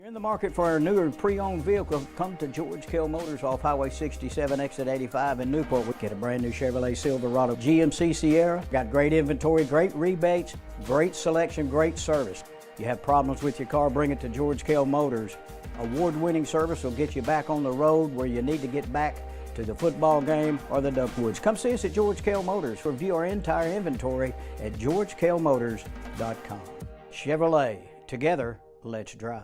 In the market for a newer pre-owned vehicle, come to George Kell Motors off Highway 67, exit 85 in Newport. We get a brand new Chevrolet Silverado, GMC Sierra. Got great inventory, great rebates, great selection, great service. You have problems with your car, bring it to George Kell Motors. Award-winning service will get you back on the road where you need to get back to the football game or the Duckwoods. Come see us at George Kell Motors. Review our entire inventory at georgekellmotors.com. Chevrolet, together, let's drive.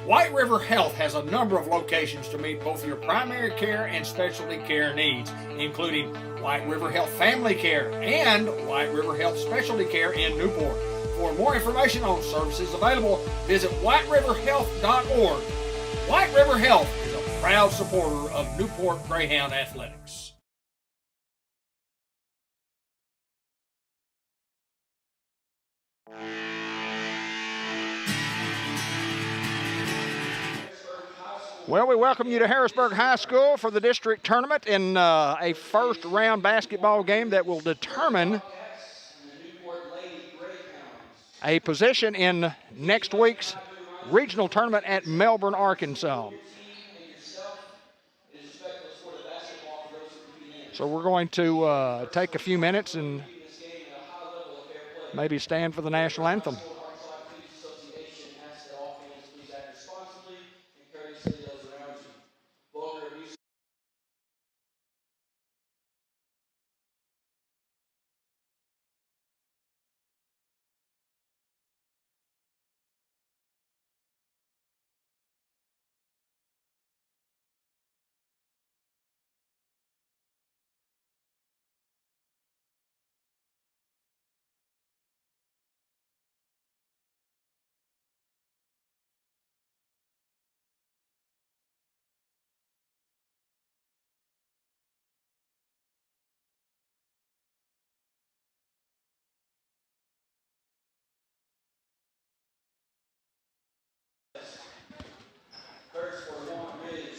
White River Health has a number of locations to meet both your primary care and specialty care needs, including White River Health Family Care and White River Health Specialty Care in Newport. For more information on services available, visit whiteriverhealth.org. White River Health is a proud supporter of Newport Greyhound Athletics. Well, we welcome you to Harrisburg High School for the district tournament in a first-round basketball game that will determine a position in next week's regional tournament at Melbourne, Arkansas. So we're going to take a few minutes and maybe stand for the national anthem.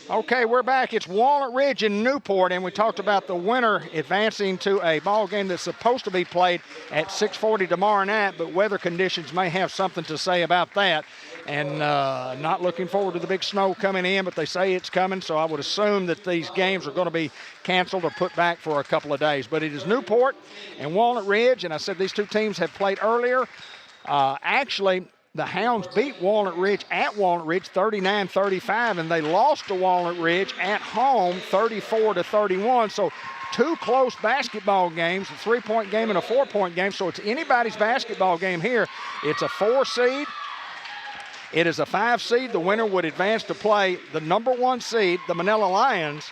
Okay, we're back. It's Walnut Ridge in Newport, and we talked about the winner advancing to a ball game that's supposed to be played at 6:40 tomorrow night, but weather conditions may have something to say about that. And not looking forward to the big snow coming in, but they say it's coming, so I would assume that these games are going to be canceled or put back for a couple of days. But it is Newport and Walnut Ridge, and I said these two teams have played earlier. Actually, the Hounds beat Walnut Ridge at Walnut Ridge 39-35, and they lost to Walnut Ridge at home 34-31. So two close basketball games, a 3-point game and a 4-point game. So it's anybody's basketball game here. It's a 4 seed. It is a 5 seed. The winner would advance to play the number 1 seed, the Manila Lions,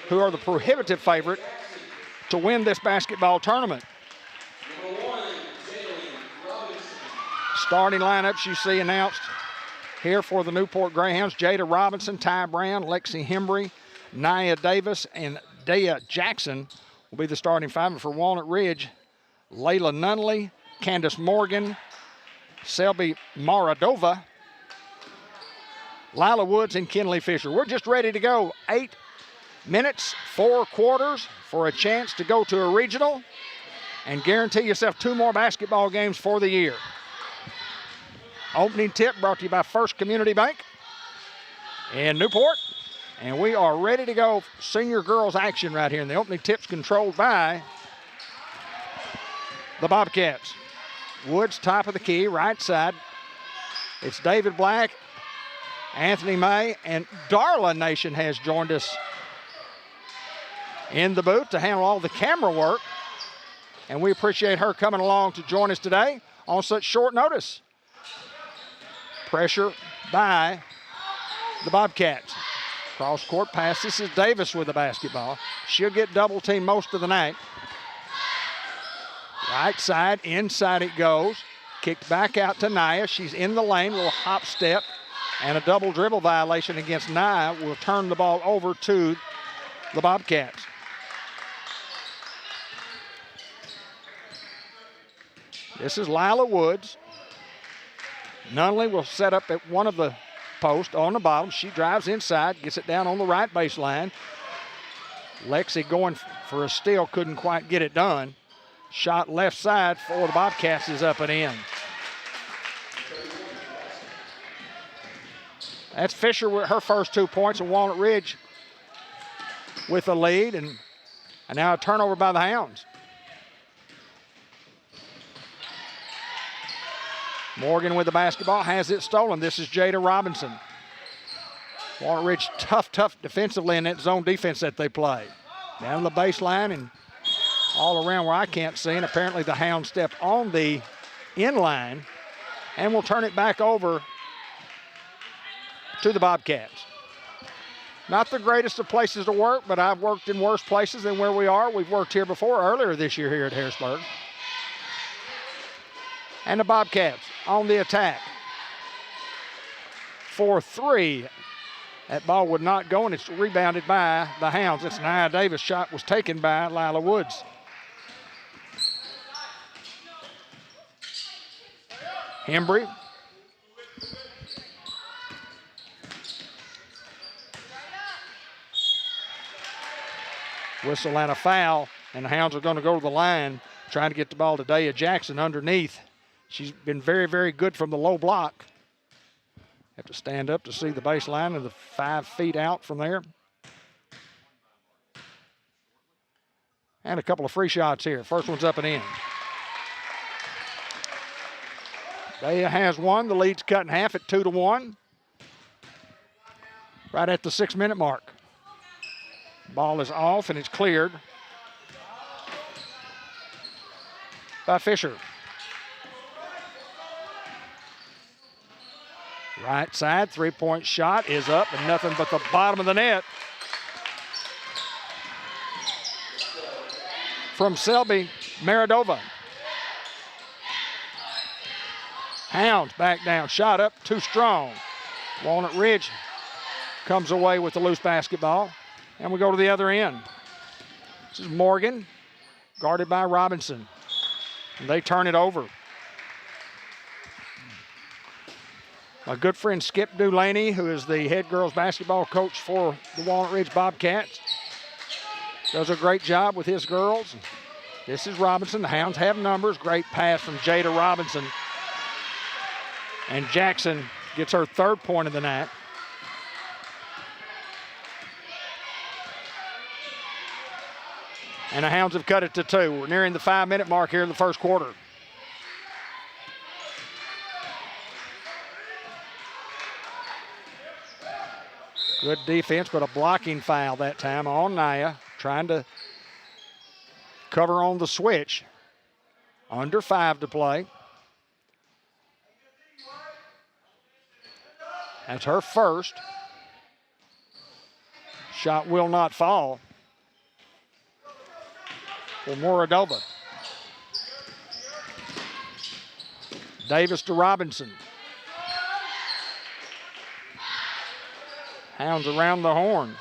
who are the prohibitive favorite to win this basketball tournament. Starting lineups you see announced here for the Newport Greyhounds: Jada Robinson, Ty Brown, Lexi Hembry, Nia Davis, and Dea Jackson will be the starting five. And for Walnut Ridge, Layla Nunley, Candace Morgan, Selby Maradova, Lila Woods, and Kinley Fisher. We're just ready to go. 8 minutes, 4 quarters for a chance to go to a regional and guarantee yourself 2 more basketball games for the year. Opening tip brought to you by First Community Bank in Newport. And we are ready to go. Senior girls action right here. And the opening tip's controlled by the Bobcats. Woods, top of the key, right side. It's David Black, Anthony May, and Darla Nation has joined us in the booth to handle all the camera work. And we appreciate her coming along to join us today on such short notice. Pressure by the Bobcats. Cross court pass. This is Davis with the basketball. She'll get double teamed most of the night. Right side, inside it goes. Kicked back out to Naya. She's in the lane, little hop step, and a double dribble violation against Naya will turn the ball over to the Bobcats. This is Lila Woods. Nunley will set up at one of the posts on the bottom. She drives inside, gets it down on the right baseline. Lexi going for a steal, couldn't quite get it done. Shot left side for the Bobcats is up and in. That's Fisher with her first 2 points, and Walnut Ridge with a lead, and now a turnover by the Hounds. Morgan with the basketball, has it stolen. This is Jada Robinson. Walnut Ridge tough defensively in that zone defense that they play. Down the baseline and all around where I can't see, and apparently the Hounds step on the inline, and we'll turn it back over to the Bobcats. Not the greatest of places to work, but I've worked in worse places than where we are. We've worked here before earlier this year here at Harrisburg. And the Bobcats on the attack. For three. That ball would not go, and it's rebounded by the Hounds. It's Nia Davis. Shot was taken by Lila Woods. Hembry. Whistle and a foul, and the Hounds are going to go to the line trying to get the ball to Daya Jackson underneath. She's been very, very good from the low block. Have to stand up to see the baseline of the 5 feet out from there. And a couple of free shots here. First one's up and in. Daya has one. The lead's cut in half at 2-1. Right at the 6-minute mark. Ball is off and it's cleared by Fisher. Right side, three-point shot is up and nothing but the bottom of the net. From Selby Maradova. Hounds back down, shot up, too strong. Walnut Ridge comes away with the loose basketball. And we go to the other end. This is Morgan, guarded by Robinson. And they turn it over. My good friend Skip Dulaney, who is the head girls basketball coach for the Walnut Ridge Bobcats, does a great job with his girls. This is Robinson. The Hounds have numbers. Great pass from Jada Robinson. And Jackson gets her 3rd point of the night. And the Hounds have cut it to 2. We're nearing the 5-minute mark here in the first quarter. Good defense, but a blocking foul that time on Naya, trying to cover on the switch. Under 5 to play. That's her first. Shot will not fall. For Moradova. Davis to Robinson. Hounds around the horn.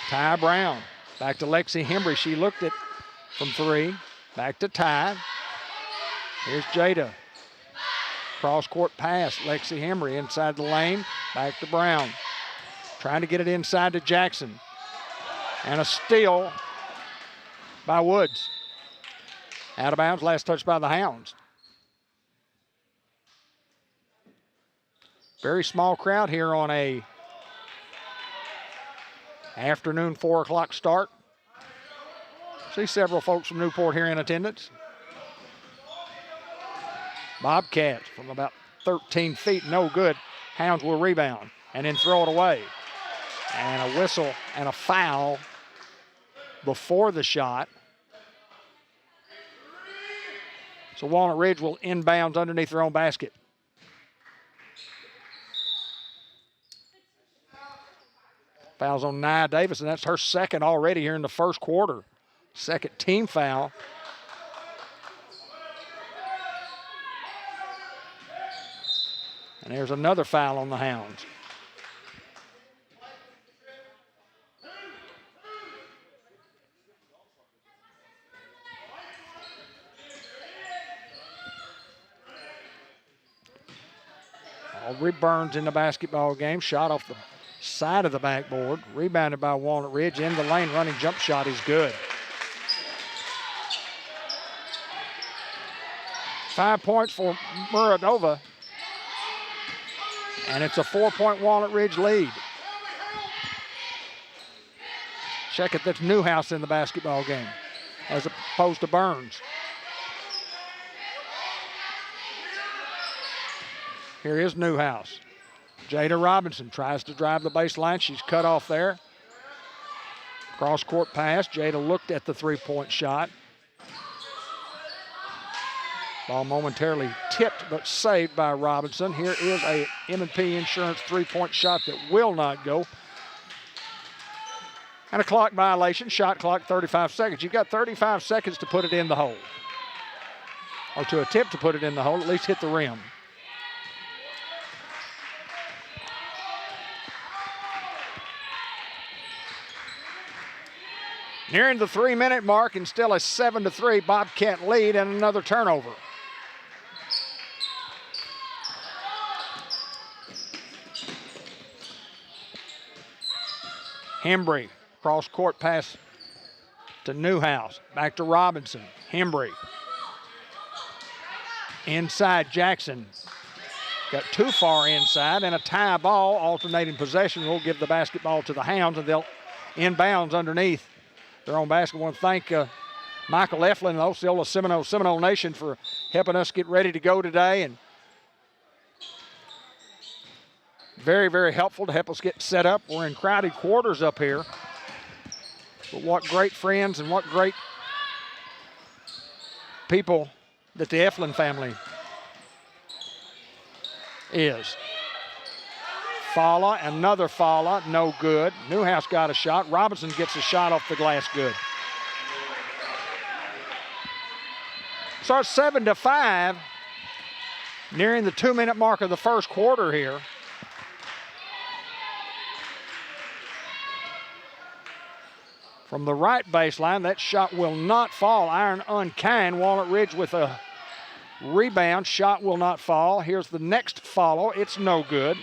Ty Brown. Back to Lexi Hembry. She looked at from 3. Back to Ty. Here's Jada. Cross-court pass. Lexi Hembry inside the lane. Back to Brown. Trying to get it inside to Jackson. And a steal by Woods. Out of bounds, last touch by the Hounds. Very small crowd here on a afternoon 4 o'clock start. See several folks from Newport here in attendance. Bobcats from about 13 feet, no good. Hounds will rebound and then throw it away. And a whistle and a foul before the shot. So Walnut Ridge will inbounds underneath their own basket. Fouls on Nia Davis, and that's her second already here in the first quarter. Second team foul. And there's another foul on the Hounds. Aubrey Burns in the basketball game. Shot off the side of the backboard. Rebounded by Walnut Ridge. In the lane, running jump shot is good. 5 points for Muradova. And it's a 4-point Walnut Ridge lead. Check it, that's Newhouse in the basketball game as opposed to Burns. Here is Newhouse. Jada Robinson tries to drive the baseline. She's cut off there. Cross-court pass. Jada looked at the three-point shot. Ball momentarily tipped but saved by Robinson. Here is a M&P Insurance three-point shot that will not go. And a clock violation. Shot clock 35 seconds. You've got 35 seconds to put it in the hole. Or to attempt to put it in the hole, at least hit the rim. Nearing the 3-minute mark and still a 7-3 Bobcat lead and another turnover. Hembry, cross-court pass to Newhouse. Back to Robinson. Hembry. Inside Jackson. Got too far inside and a tie ball. Alternating possession will give the basketball to the Hounds and they'll inbounds underneath their own basket. I want to thank Michael Eflin and the Osceola Seminole Nation for helping us get ready to go today. And very, very helpful to help us get set up. We're in crowded quarters up here. But what great friends and what great people that the Eflin family is. Falla, another Falla, no good. Newhouse got a shot. Robinson gets a shot off the glass, good. So it's 7-5, nearing the 2-minute mark of the first quarter here. From the right baseline, that shot will not fall. Iron unkind. Walnut Ridge with a rebound. Shot will not fall. Here's the next follow. It's no good.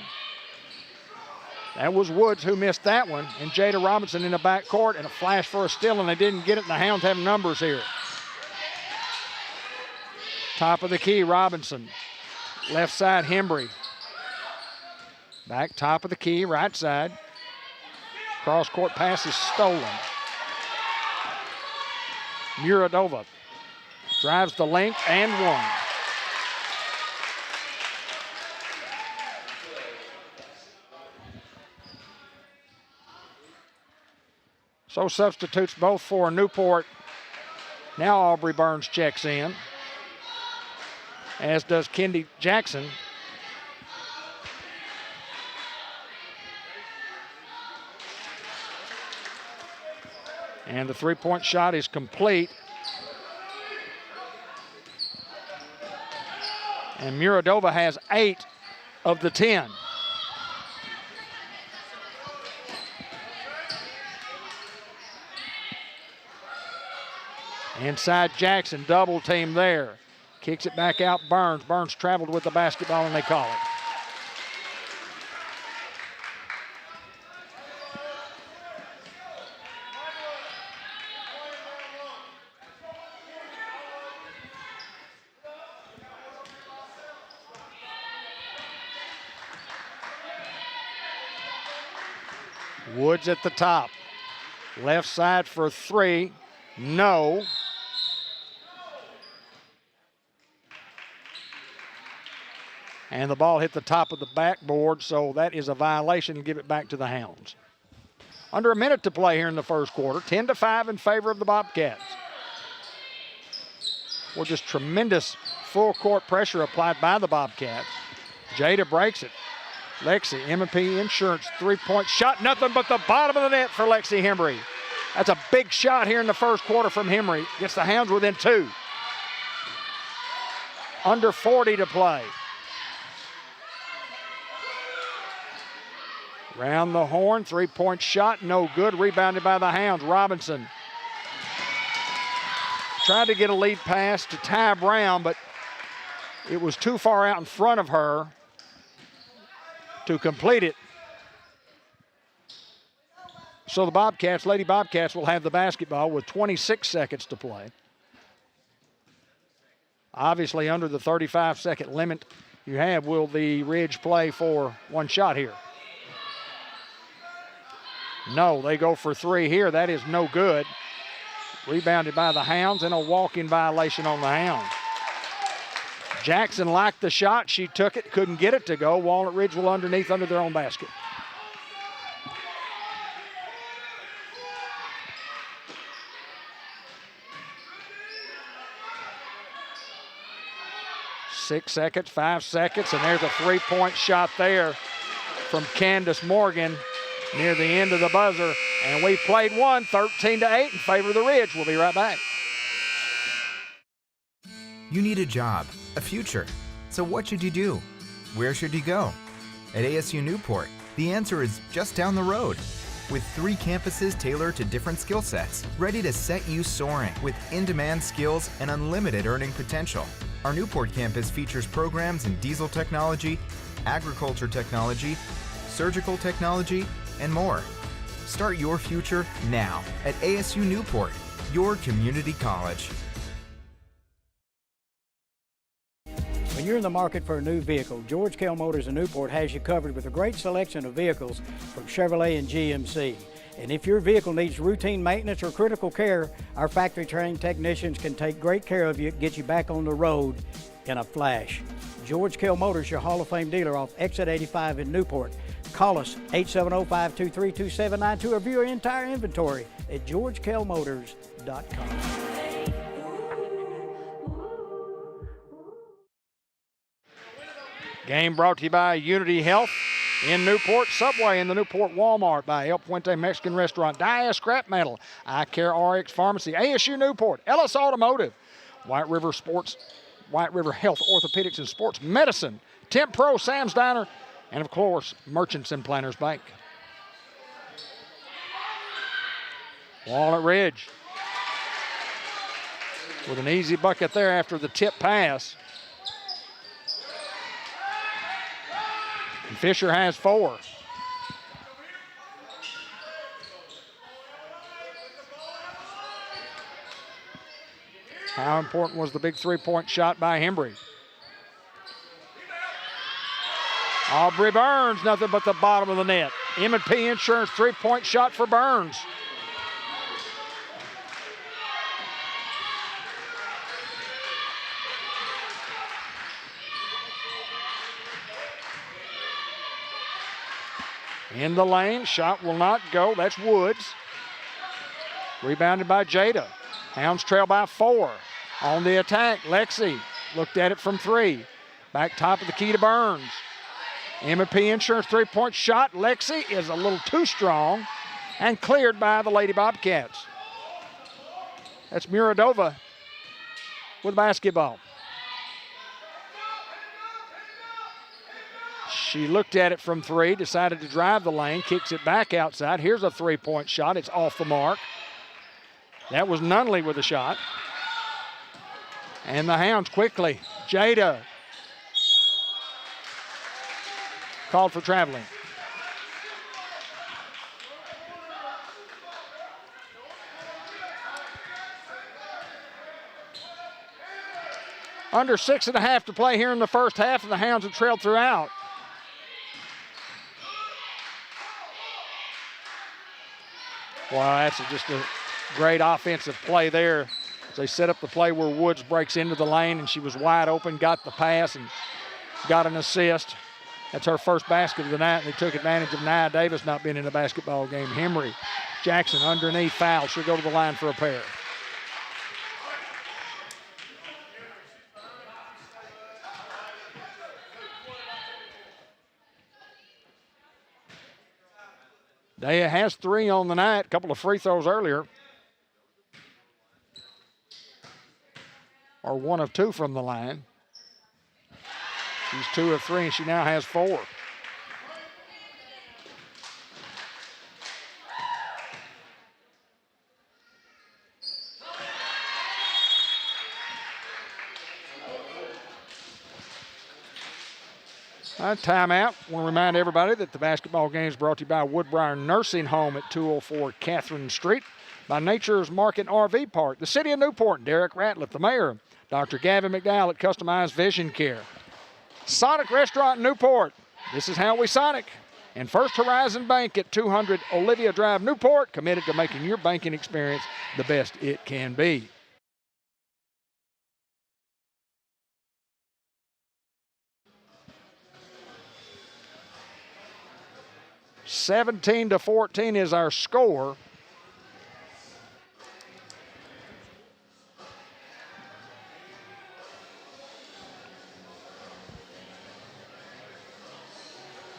That was Woods who missed that one. And Jada Robinson in the backcourt and a flash for a steal, and they didn't get it, and the Hounds have numbers here. Top of the key, Robinson. Left side, Hembry. Back top of the key, right side. Cross-court pass is stolen. Muradova drives the length and one. So substitutes both for Newport. Now Aubrey Burns checks in, as does Kendi Jackson. And the three-point shot is complete. And Muradova has 8 of the 10. Inside Jackson, double team there. Kicks it back out Burns. Burns traveled with the basketball and they call it. Woods at the top. Left side for three. No. And the ball hit the top of the backboard, so that is a violation. Give it back to the Hounds. Under a minute to play here in the first quarter. 10-5 in favor of the Bobcats. Well, just tremendous full court pressure applied by the Bobcats. Jada breaks it. Lexi, M&P Insurance, three-point shot. Nothing but the bottom of the net for Lexi Hembry. That's a big shot here in the first quarter from Hembry. Gets the Hounds within 2. Under 40 to play. Round the horn, three-point shot, no good. Rebounded by the Hounds. Robinson tried to get a lead pass to Ty Brown, but it was too far out in front of her to complete it. So the Bobcats, Lady Bobcats, will have the basketball with 26 seconds to play. Obviously, under the 35-second limit you have, will the Ridge play for one shot here? No, they go for 3 here. That is no good. Rebounded by the Hounds and a walk-in violation on the Hounds. Jackson liked the shot. She took it, couldn't get it to go. Walnut Ridge will underneath under their own basket. Six seconds, 5 seconds, and there's a three-point shot there from Candace Morgan near the end of the buzzer. And we've played one, 13-8 in favor of the Ridge. We'll be right back. You need a job, a future. So what should you do? Where should you go? At ASU Newport, the answer is just down the road. With 3 campuses tailored to different skill sets, ready to set you soaring with in-demand skills and unlimited earning potential. Our Newport campus features programs in diesel technology, agriculture technology, surgical technology, and more. Start your future now at ASU Newport, your community college. When you're in the market for a new vehicle, George Kell Motors in Newport has you covered with a great selection of vehicles from Chevrolet and GMC. And if your vehicle needs routine maintenance or critical care, our factory-trained technicians can take great care of you, get you back on the road in a flash. George Kell Motors, your Hall of Fame dealer off Exit 85 in Newport. Call us 870-523-2792 or view our entire inventory at georgekellmotors.com. Game brought to you by Unity Health in Newport, Subway in the Newport Walmart, by El Puente Mexican Restaurant, Dia Scrap Metal, Eye Care RX Pharmacy, ASU Newport, Ellis Automotive, White River Health Orthopedics and Sports Medicine, Temp Pro, Sam's Diner, and of course, Merchants and Planners Bank. Walnut Ridge with an easy bucket there after the tip pass. And Fisher has 4. How important was the big three-point shot by Hembry? Aubrey Burns, nothing but the bottom of the net. M&P Insurance three-point shot for Burns. In the lane, shot will not go. That's Woods. Rebounded by Jada. Hounds trail by 4. On the attack, Lexi looked at it from 3. Back top of the key to Burns. M&P Insurance three-point shot. Lexi is a little too strong and cleared by the Lady Bobcats. That's Muradova with basketball. She looked at it from 3, decided to drive the lane, kicks it back outside. Here's a three-point shot. It's off the mark. That was Nunley with a shot. And the Hounds quickly. Jada called for traveling. Under 6.5 to play here in the first half, and the Hounds have trailed throughout. Wow, that's just a great offensive play there. They set up the play where Woods breaks into the lane, and she was wide open, got the pass, and got an assist. That's her first basket of the night. They took advantage of Nia Davis not being in the basketball game. Henry Jackson underneath foul. She'll go to the line for a pair. Daya has 3 on the night, a couple of free throws earlier. Or 1 of 2 from the line. She's 2 of 3, and she now has 4. Timeout. I want to remind everybody that the basketball game is brought to you by Woodbriar Nursing Home at 204 Catherine Street, by Nature's Market RV Park, the City of Newport, Derek Ratliff, the mayor, Dr. Gavin McDowell at Customized Vision Care. Sonic Restaurant in Newport. This is how we Sonic. And First Horizon Bank at 200 Olivia Drive, Newport, committed to making your banking experience the best it can be. (17-14) is our score.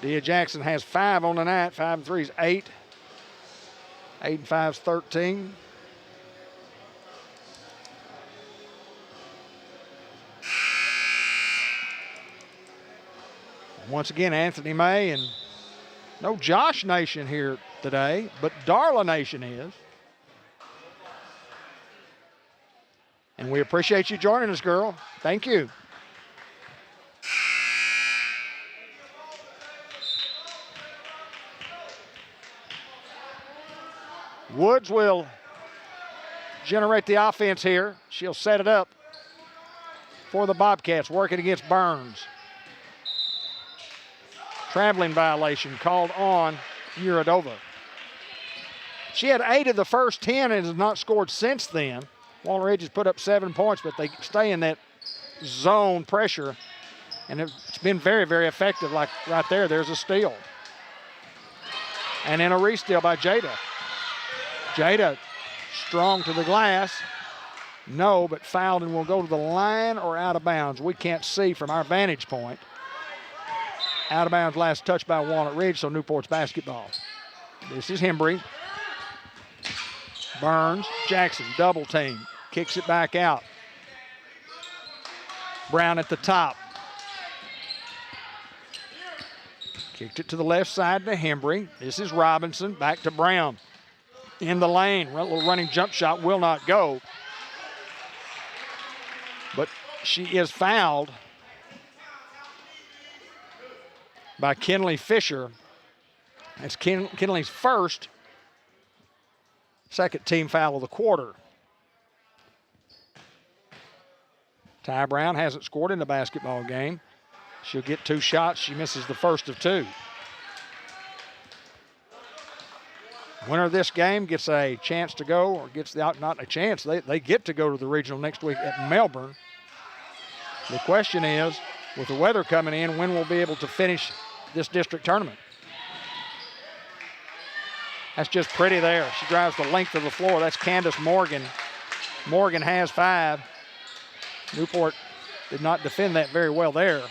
Dia Jackson has 5 on the night. 5 and 3 is 8. 8 and 5 is 13. Once again, Anthony May, and no Josh Nation here today, but Darla Nation is. And we appreciate you joining us, girl. Thank you. Woods will generate the offense here. She'll set it up for the Bobcats, working against Burns. Traveling violation called on Muradova. She had 8 of the first 10 and has not scored since then. Walnut Ridge has put up 7 points, but they stay in that zone pressure, and it's been very, very effective. Like right there, there's a steal. And then a re-steal by Jada. Jada strong to the glass. No, but fouled and will go to the line or out of bounds. We can't see from our vantage point. Out of bounds, last touch by Walnut Ridge, so Newport's basketball. This is Hembry. Burns, Jackson, double team. Kicks it back out. Brown at the top. Kicked it to the left side to Hembry. This is Robinson, back to Brown. In the lane, a little running jump shot will not go. But she is fouled by Kinley Fisher. That's Kinley's second team foul of the quarter. Ty Brown hasn't scored in the basketball game. She'll get 2 shots. She misses the first of 2. Winner of this game gets a chance to go, or gets not a chance, they get to go to the regional next week at Melbourne. The question is, with the weather coming in, when we'll be able to finish this district tournament. That's just pretty there. She drives the length of the floor. That's Candace Morgan. Morgan has 5. Newport did not defend that very well there.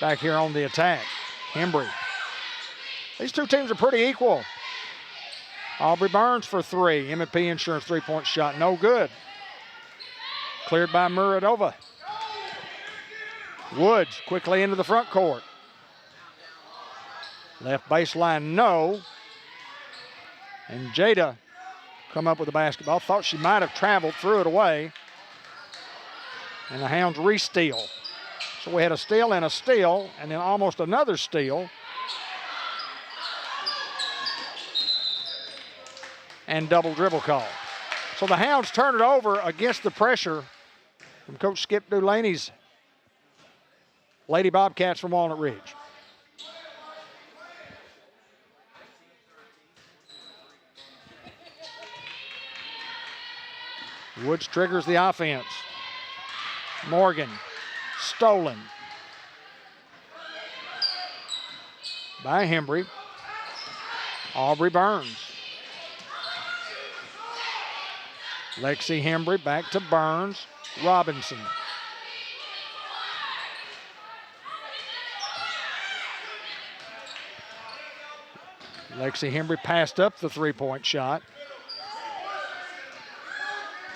Back here on the attack, Hembry. These two teams are pretty equal. Aubrey Burns for 3. M&P Insurance 3-point shot, no good. Cleared by Muradova. Woods quickly into the front court. Left baseline, no. And Jada come up with the basketball. Thought she might have traveled, threw it away. And the Hounds re-steal. So we had a steal, and then almost another steal. And double dribble call. So the Hounds turn it over against the pressure from Coach Skip Dulaney's Lady Bobcats from Walnut Ridge. Woods triggers the offense. Morgan, stolen. by Hembry. Aubrey Burns. Lexi Hembry back to Burns. Robinson. Lexi Hembry passed up the three-point shot.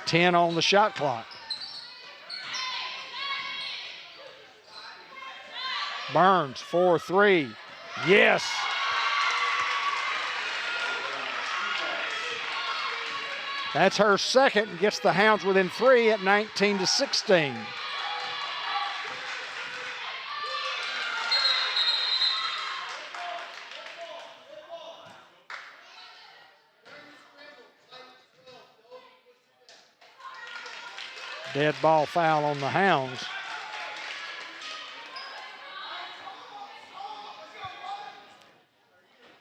10 on the shot clock. Burns, 4-3. Yes. That's her second and gets the Hounds within 3 at 19-16. Dead ball foul on the Hounds.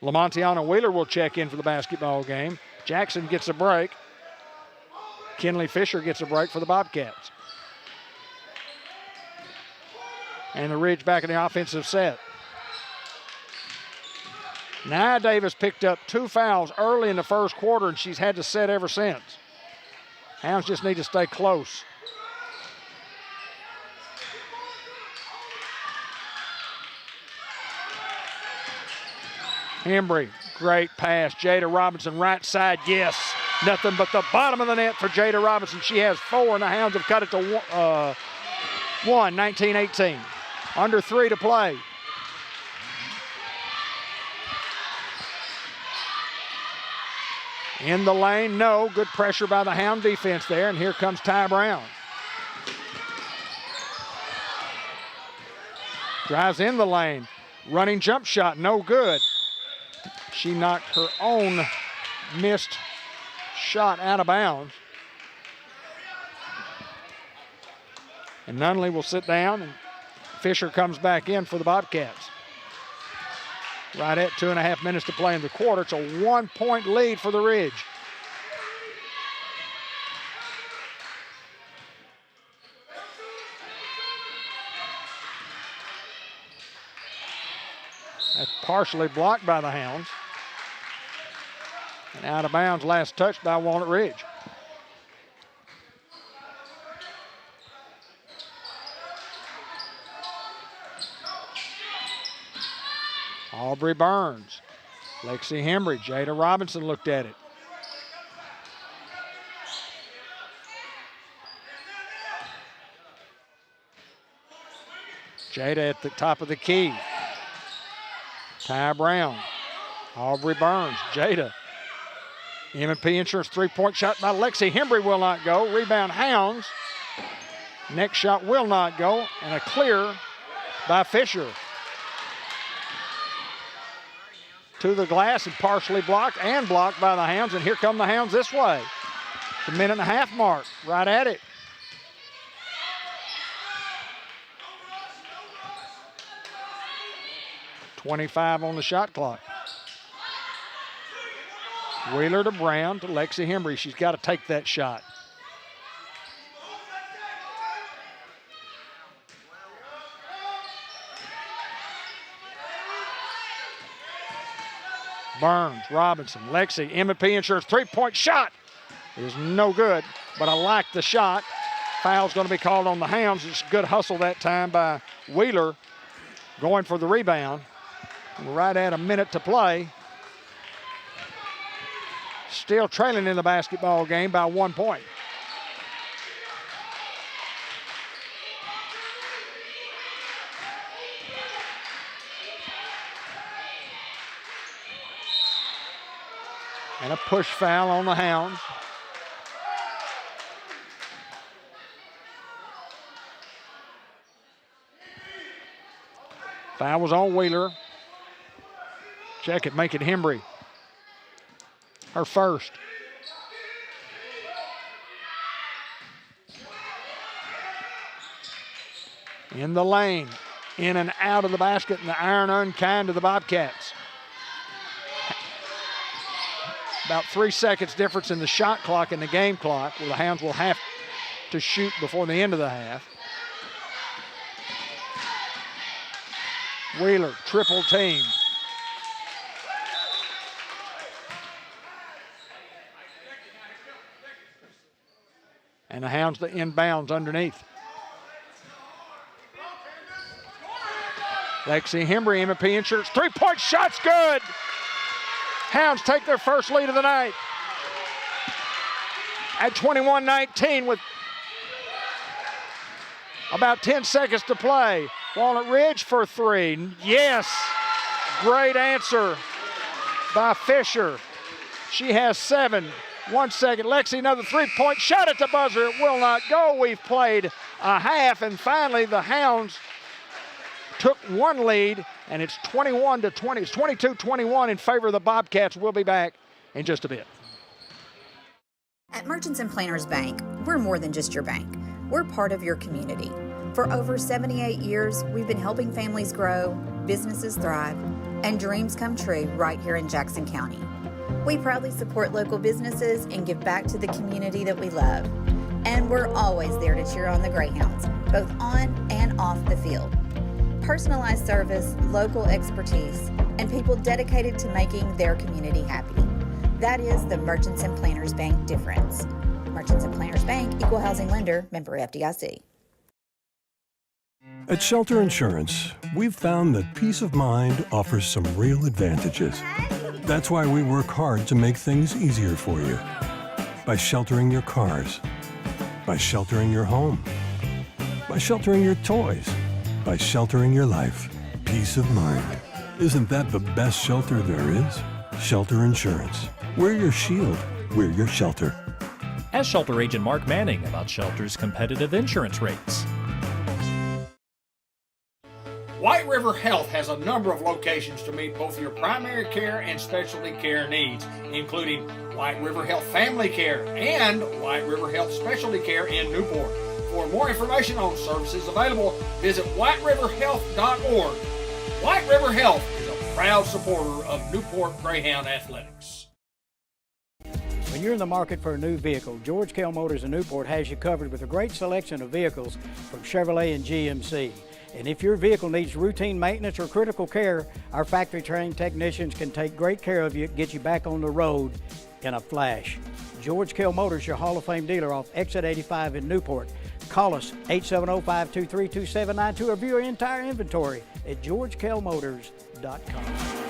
Lamontiana Wheeler will check in for the basketball game. Jackson gets a break. Kinley Fisher gets a break for the Bobcats. And the Ridge back in the offensive set. Nia Davis picked up 2 fouls early in the first quarter, and she's had to set ever since. Hounds just need to stay close. Hembry, great pass. Jada Robinson, right side, yes. Nothing but the bottom of the net for Jada Robinson. She has 4, and the Hounds have cut it to 1, 19-18. Under 3 to play. In the lane, no. Good pressure by the Hound defense there, and here comes Ty Brown. Drives in the lane. Running jump shot, no good. She knocked her own missed shot out of bounds. And Nunley will sit down, and Fisher comes back in for the Bobcats. Right at 2.5 minutes to play in the quarter. It's a 1-point lead for the Ridge. That's partially blocked by the Hounds. And out of bounds, last touch by Walnut Ridge. Aubrey Burns, Lexi Hembry, Jada Robinson looked at it. Jada at the top of the key. Ty Brown, Aubrey Burns, Jada. M&P Insurance three-point shot by Lexi Hembry will not go. Rebound Hounds. Next shot will not go. And a clear by Fisher. To the glass and partially blocked by the Hounds. And here come the Hounds this way. The 1.5-minute mark, right at it. .25 on the shot clock. Wheeler to Brown to Lexi Hembry. She's got to take that shot. Burns, Robinson, Lexi, M&P Insurance three-point shot is no good, but I like the shot. Foul's going to be called on the Hounds. It's a good hustle that time by Wheeler going for the rebound. We're right at a minute to play. Still trailing in the basketball game by 1 point. And a push foul on the Hounds. Foul was on Wheeler. Check it, make it Hembry. Her first. In the lane, in and out of the basket, and the iron unkind to the Bobcats. About 3 seconds difference in the shot clock and the game clock, where the Hounds will have to shoot before the end of the half. Wheeler, triple team. And the Hounds the inbounds underneath. Lexi Hembry, M&P Insurance, three-point shot's good. Hounds take their first lead of the night at 21-19 with about 10 seconds to play. Walnut Ridge for three. Yes, great answer by Fisher. She has 7. 1 second. Lexi, another three-point shot at the buzzer. It will not go. We've played a half, and finally the Hounds took one lead, and it's 21-20. It's 22-21 in favor of the Bobcats. We'll be back in just a bit. At Merchants and Planners Bank, we're more than just your bank. We're part of your community. For over 78 years, we've been helping families grow, businesses thrive, and dreams come true right here in Jackson County. We proudly support local businesses and give back to the community that we love. And we're always there to cheer on the Greyhounds, both on and off the field. Personalized service, local expertise, and people dedicated to making their community happy. That is the Merchants and Planners Bank difference. Merchants and Planners Bank, Equal Housing Lender, member FDIC. At Shelter Insurance, we've found that peace of mind offers some real advantages. That's why we work hard to make things easier for you. By sheltering your cars, by sheltering your home, by sheltering your toys, by sheltering your life. Peace of mind. Isn't that the best shelter there is? Shelter Insurance. We're your shield. We're your shelter. Ask Shelter Agent Mark Manning about Shelter's competitive insurance rates. White River Health has a number of locations to meet both your primary care and specialty care needs, including White River Health Family Care and White River Health Specialty Care in Newport. For more information on services available, visit whiteriverhealth.org. White River Health is a proud supporter of Newport Greyhound Athletics. When you're in the market for a new vehicle, George Kell Motors in Newport has you covered with a great selection of vehicles from Chevrolet and GMC. And if your vehicle needs routine maintenance or critical care, our factory-trained technicians can take great care of you, get you back on the road in a flash. George Kell Motors, your Hall of Fame dealer off Exit 85 in Newport. Call us 870-523-2792 or view our entire inventory at georgekellmotors.com.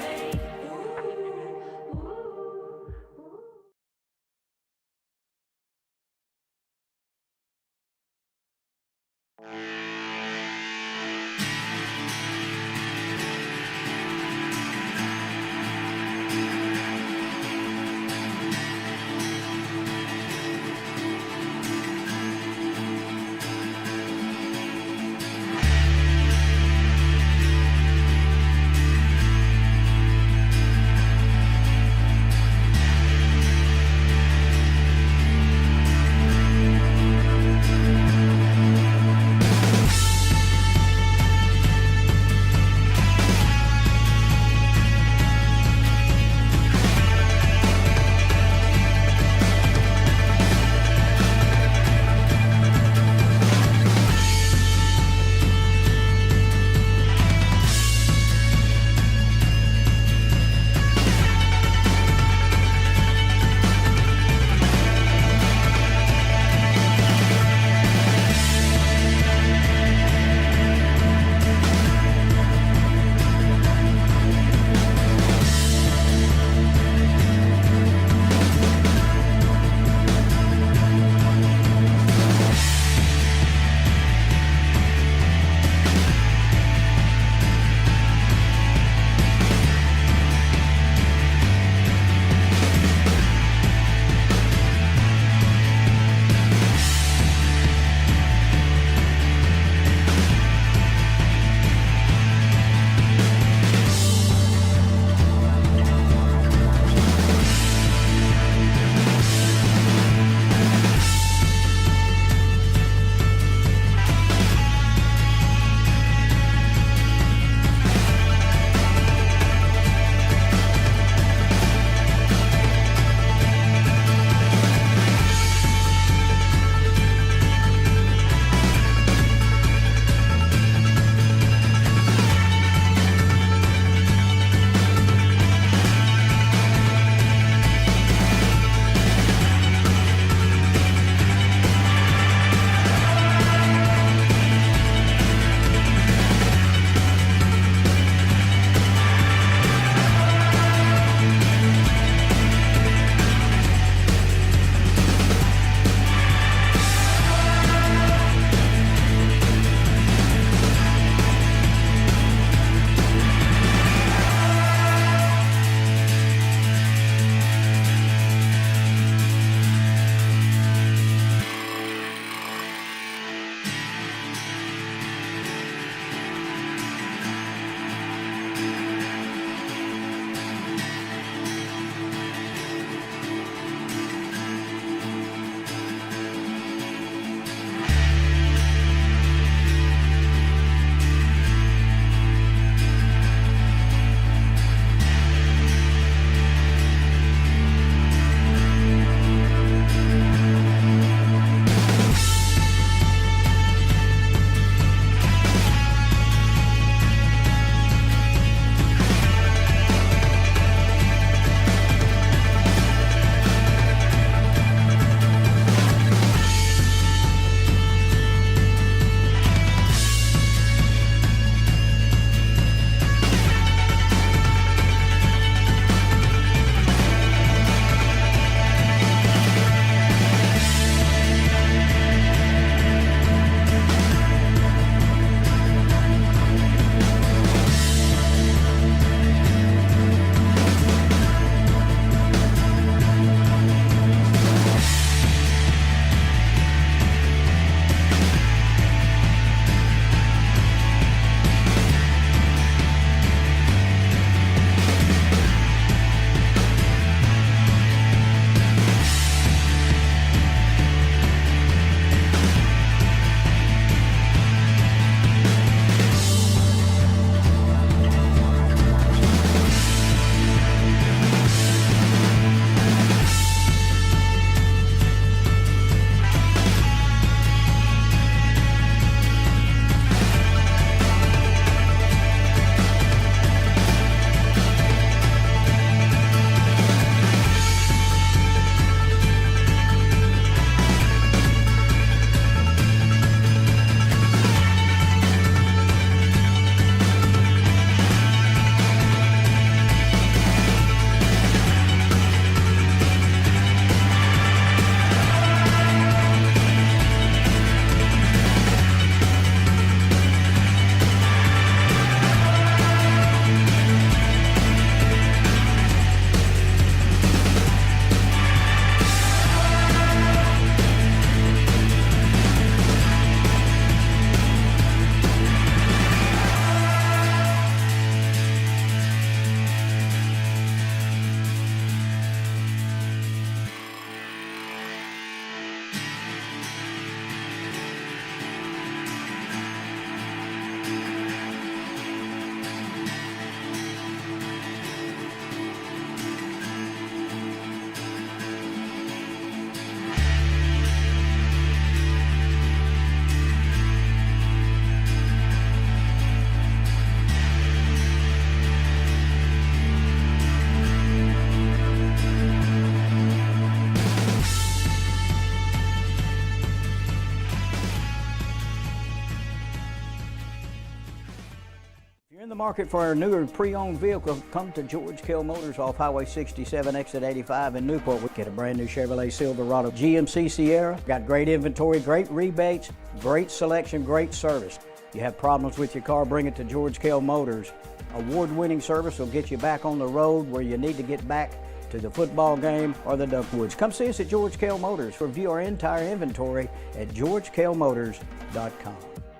the market for a newer pre-owned vehicle, come to George Kell Motors off Highway 67, exit 85 in Newport. We get a brand new Chevrolet Silverado GMC Sierra. Got great inventory, great rebates, great selection, great service. You have problems with your car, bring it to George Kell Motors. Award-winning service will get you back on the road where you need to get back to the football game or the Duckwoods. Come see us at George Kell Motors. Review our entire inventory at georgekellmotors.com.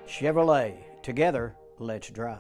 Chevrolet, together, let's drive.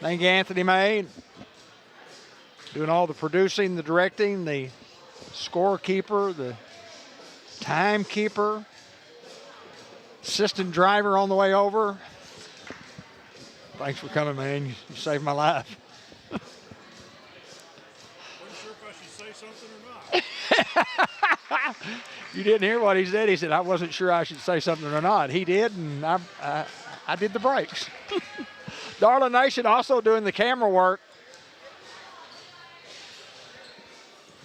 Thank you, Anthony May. Doing all the producing, the directing, the scorekeeper, the timekeeper, assistant driver on the way over. Thanks for coming, man. You saved my life. Wasn't sure if I should say something or not. You didn't hear what he said. He said, I wasn't sure I should say something or not. He did, and I did the breaks. Darla Nation also doing the camera work.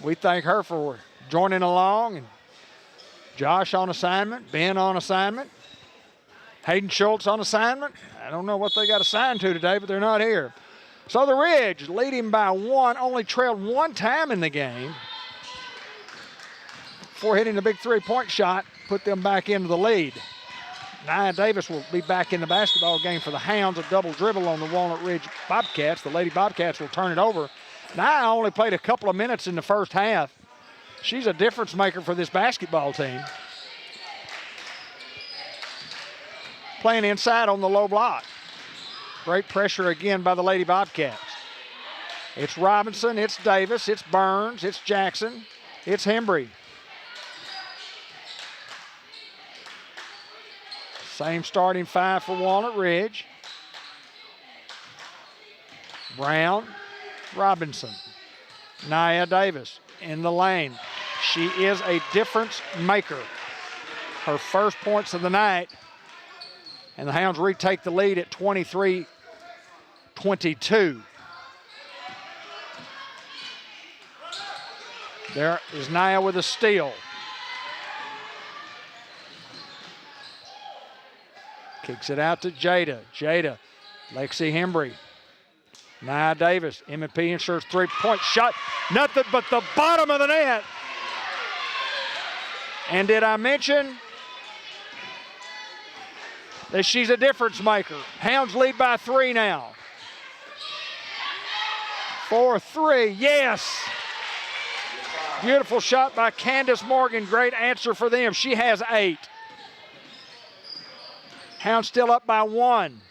We thank her for joining along. And Josh on assignment, Ben on assignment, Hayden Schultz on assignment. I don't know what they got assigned to today, but they're not here. So the Ridge leading by one, only trailed one time in the game before hitting the big three-point shot, put them back into the lead. Nia Davis will be back in the basketball game for the Hounds. A double dribble on the Walnut Ridge Bobcats. The Lady Bobcats will turn it over. Nia only played a couple of minutes in the first half. She's a difference maker for this basketball team. Playing inside on the low block. Great pressure again by the Lady Bobcats. It's Robinson, it's Davis, it's Burns, it's Jackson, it's Hembry. Same starting five for Walnut Ridge. Brown, Robinson, Nia Davis in the lane. She is a difference maker. Her first points of the night. And the Hounds retake the lead at 23-22. There is Nia with a steal. Kicks it out to Jada. Jada, Lexi Hembry. Nia Davis, M&P ensures three-point shot. Nothing but the bottom of the net. And did I mention that she's a difference maker. Hounds lead by 3 now. 4-3, yes. Beautiful shot by Candace Morgan. Great answer for them. She has 8. Hounds still up by 1.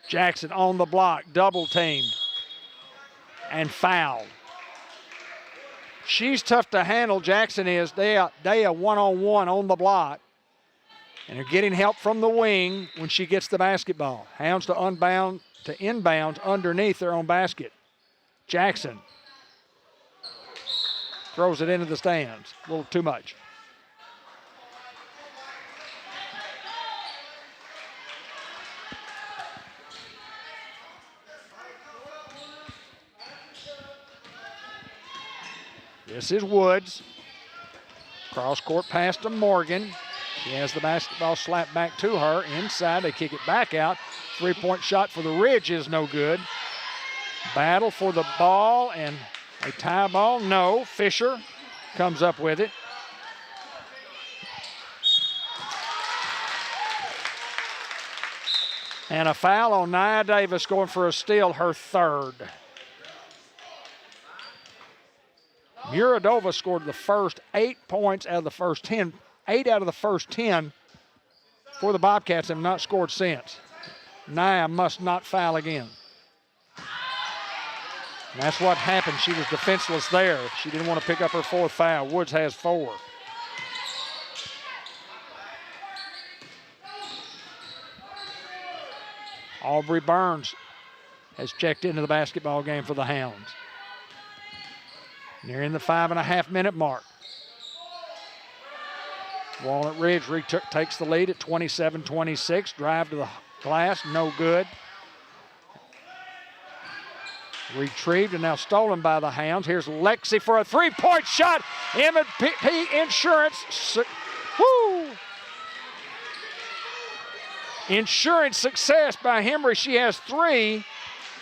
Jackson on the block, double teamed and fouled. She's tough to handle, Jackson is. They are one-on-one on the block. And they're getting help from the wing when she gets the basketball. Hounds to inbounds underneath their own basket. Jackson throws it into the stands. A little too much. This is Woods. Cross court pass to Morgan. She has the basketball slapped back to her. Inside, they kick it back out. 3-point shot for the Ridge is no good. Battle for the ball and a tie ball. No, Fisher comes up with it. And a foul on Nia Davis going for a steal, her 3rd. Muradova scored the first 8 points out of the first 10. 8 out of the first 10 for the Bobcats have not scored since. Nia must not foul again. And that's what happened. She was defenseless there. She didn't want to pick up her 4th foul. Woods has 4. Aubrey Burns has checked into the basketball game for the Hounds. Nearing the 5.5-minute mark. Walnut Ridge takes the lead at 27-26. Drive to the glass, no good. Retrieved and now stolen by the Hounds. Here's Lexi for a 3-point shot. M&P Insurance. Woo! Insurance success by Hembry. She has 3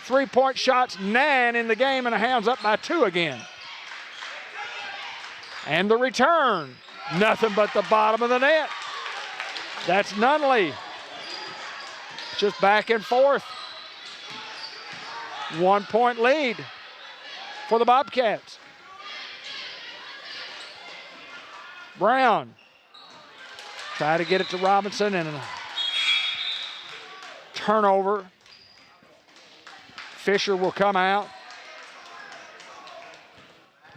3-point shots, 9 in the game, and the Hounds up by 2 again. And the return, nothing but the bottom of the net. That's Nunley. Just back and forth. 1-point lead for the Bobcats. Brown try to get it to Robinson, and a turnover. Fisher will come out.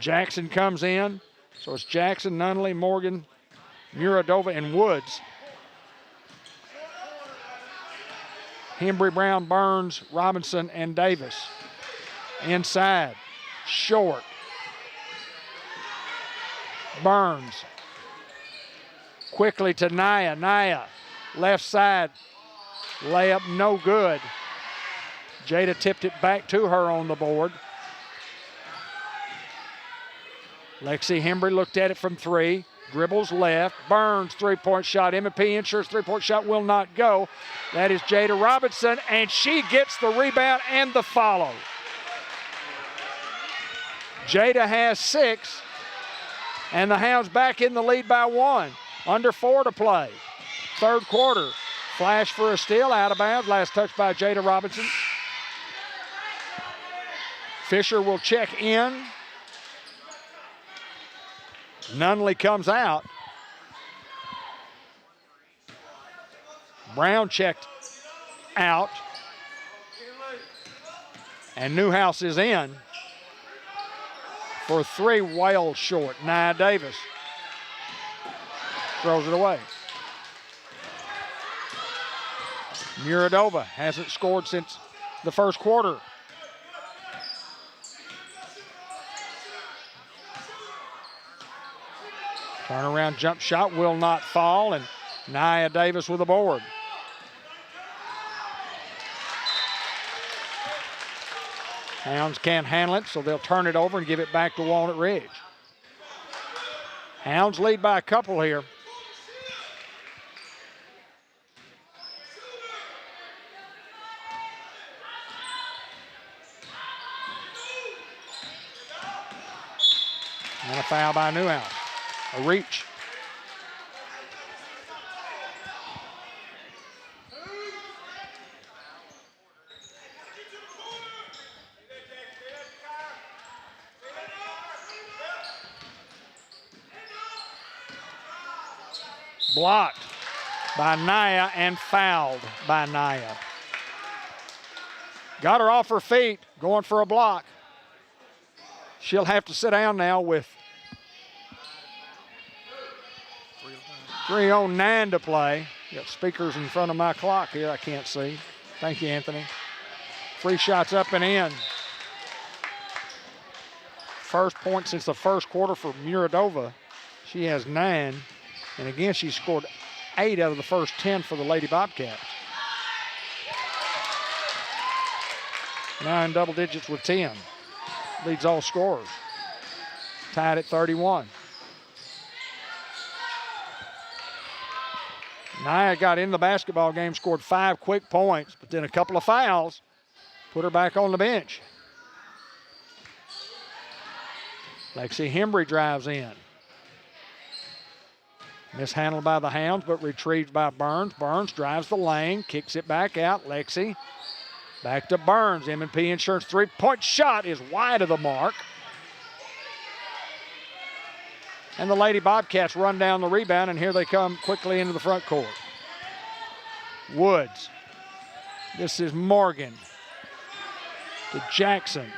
Jackson comes in. So it's Jackson, Nunley, Morgan, Muradova, and Woods. Hembry, Brown, Burns, Robinson, and Davis. Inside, short. Burns. Quickly to Nia. Nia, left side. Layup no good. Jada tipped it back to her on the board. Lexi Hembry looked at it from 3. Dribbles left. Burns, 3-point shot. M&P Insurance 3-point shot will not go. That is Jada Robinson, and she gets the rebound and the follow. Jada has 6, and the Hounds back in the lead by 1. Under 4 to play. 3rd quarter. Flash for a steal, out of bounds. Last touch by Jada Robinson. Fisher will check in. Nunley comes out. Brown checked out. And Newhouse is in for 3, well short. Nia Davis throws it away. Muradova hasn't scored since the 1st quarter. Turnaround jump shot will not fall, and Nia Davis with a board. Hounds can't handle it, so they'll turn it over and give it back to Walnut Ridge. Hounds lead by a couple here. And a foul by Newhouse. A reach. Blocked by Naya and fouled by Naya. Got her off her feet, going for a block. She'll have to sit down now with 3:09 to play. Got speakers in front of my clock here I can't see. Thank you, Anthony. Free shots up and in. First point since the first quarter for Muradova. She has 9. And again, she scored 8 out of the first 10 for the Lady Bobcats. Now in double digits with 10. Leads all scorers. Tied at 31. Naya got in the basketball game, scored 5 quick points, but then a couple of fouls put her back on the bench. Lexi Hembry drives in. Mishandled by the Hounds, but retrieved by Burns. Burns drives the lane, kicks it back out. Lexi back to Burns. M&P Insurance three-point shot is wide of the mark. And the Lady Bobcats run down the rebound, and here they come quickly into the front court. Woods. This is Morgan to Jackson.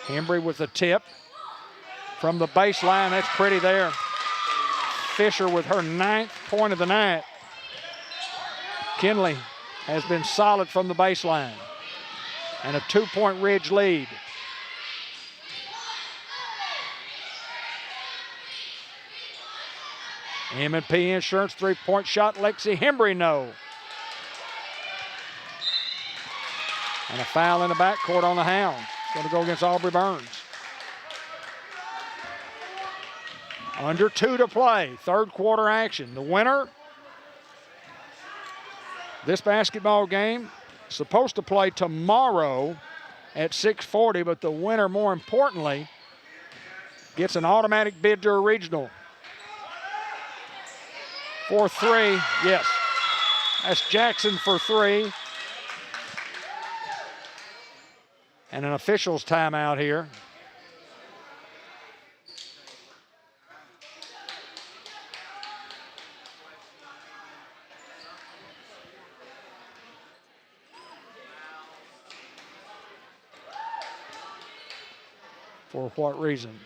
Hembry with the tip from the baseline. That's pretty there. Fisher with her 9th point of the night. Kinley has been solid from the baseline. And a 2-point Ridge lead. M&P Insurance three-point shot. Lexi Hembry, no. And a foul in the backcourt on the Hounds. Going to go against Aubrey Burns. Under 2 to play, third quarter action. The winner, this basketball game, supposed to play tomorrow at 6:40, but the winner, more importantly, gets an automatic bid to a regional. For 3, yes. That's Jackson for 3. And an official's timeout here. For what reason?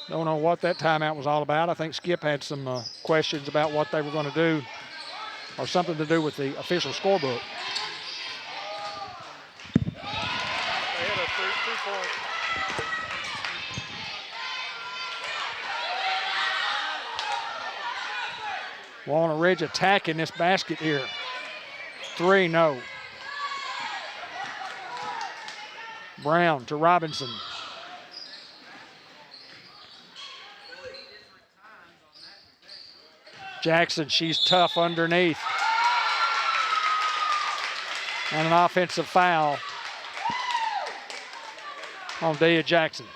Don't know what that timeout was all about. I think Skip had some questions about what they were going to do, or something to do with the official scorebook. Walnut Ridge attacking this basket here. 3, no. Brown to Robinson. Jackson, she's tough underneath. And an offensive foul on Dea Jackson.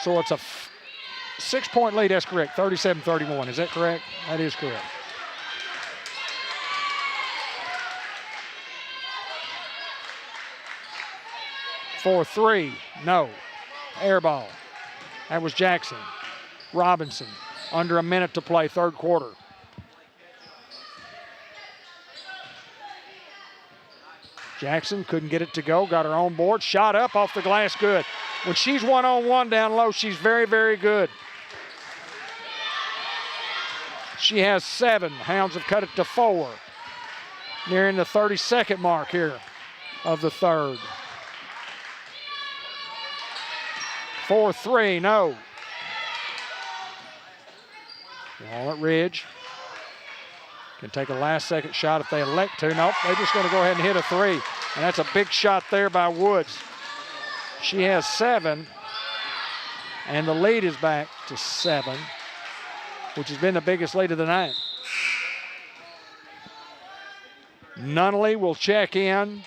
So it's a 6-point lead, that's correct, 37-31, is that correct? That is correct. For 3, no. Air ball. That was Jackson. Robinson, under a minute to play, third quarter. Jackson couldn't get it to go, got her own board, shot up off the glass, good. When she's one-on-one down low, she's very, very good. She has 7. Hounds have cut it to 4. Nearing the 30-second mark here of the third. 4-3, no. Walnut Ridge Can take a last-second shot if they elect to. Nope, they're just going to go ahead and hit a three. And that's a big shot there by Woods. She has 7, and the lead is back to 7, which has been the biggest lead of the night. Nunnally will check in.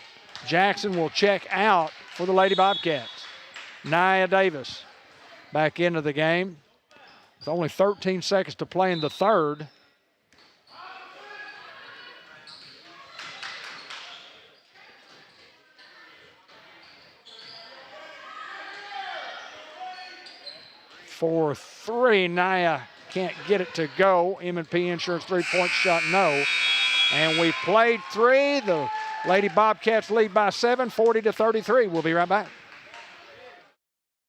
Jackson will check out for the Lady Bobcats. Nia Davis back into the game. With only 13 seconds to play in the third. For 3, Nia can't get it to go. M&P Insurance three-point shot, no. And we've played 3. The Lady Bobcats lead by 7, 40-33. We'll be right back.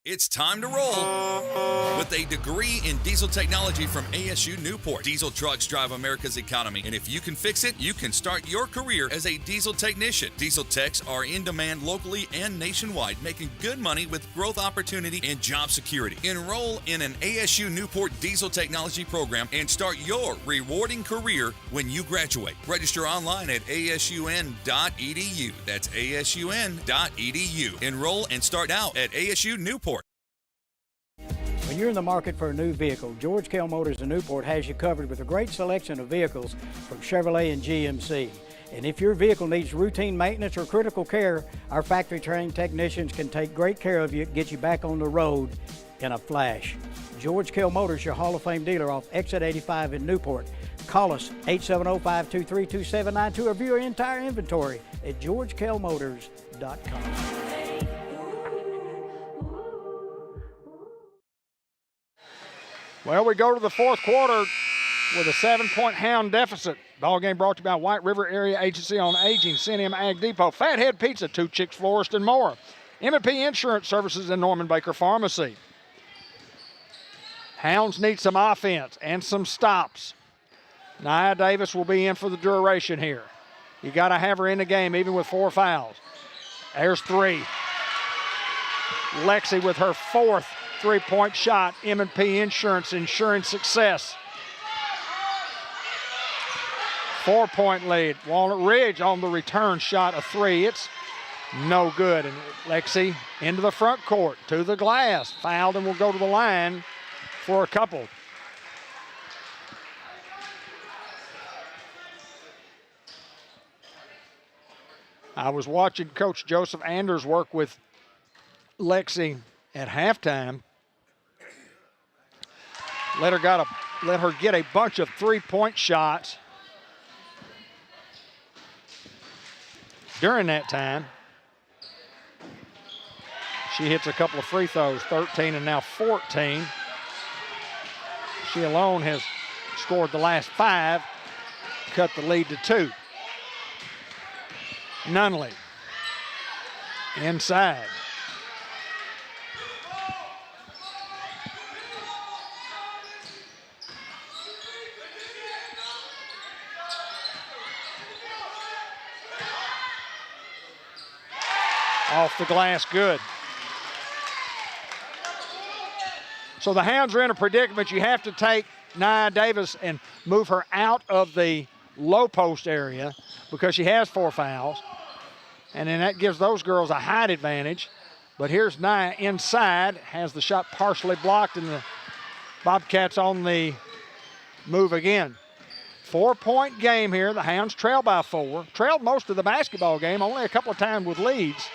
It's time to roll with a degree in diesel technology from ASU Newport. Diesel trucks drive America's economy, and if you can fix it, you can start your career as a diesel technician. Diesel techs are in demand locally and nationwide, making good money with growth opportunity and job security. Enroll in an ASU Newport diesel technology program and start your rewarding career when you graduate. Register online at asun.edu. That's asun.edu. Enroll and start out at ASU Newport. When you're in the market for a new vehicle, George Kell Motors in Newport has you covered with a great selection of vehicles from Chevrolet and GMC. And if your vehicle needs routine maintenance or critical care, our factory-trained technicians can take great care of you, get you back on the road in a flash. George Kell Motors, your Hall of Fame dealer off Exit 85 in Newport. Call us 870-523-2792 or view our entire inventory at georgekellmotors.com. Well, we go to the fourth quarter with a 7-point Hound deficit. Ball game brought to you by White River Area Agency on Aging, CNM Ag Depot, Fathead Pizza, Two Chicks Florist, and more. M&P Insurance Services and Norman Baker Pharmacy. Hounds need some offense and some stops. Nia Davis will be in for the duration here. You got to have her in the game even with 4 fouls. There's 3. Lexi with her 4th three-point shot. M&P Insurance ensuring success. 4-point lead. Walnut Ridge on the return shot, a 3. It's no good. And Lexi into the front court, to the glass. Fouled and will go to the line for a couple. I was watching Coach Joseph Anders work with Lexi at halftime. Let her get a bunch of three-point shots during that time. She hits a couple of free throws, 13 and now 14. She alone has scored the last 5, cut the lead to 2. Nunnally inside. Off the glass, good. So the Hounds are in a predicament. You have to take Nia Davis and move her out of the low post area because she has 4 fouls. And then that gives those girls a height advantage. But here's Nia inside, has the shot partially blocked, and the Bobcats on the move again. 4-point game here. The Hounds trail by 4. Trailed most of the basketball game, only a couple of times with leads.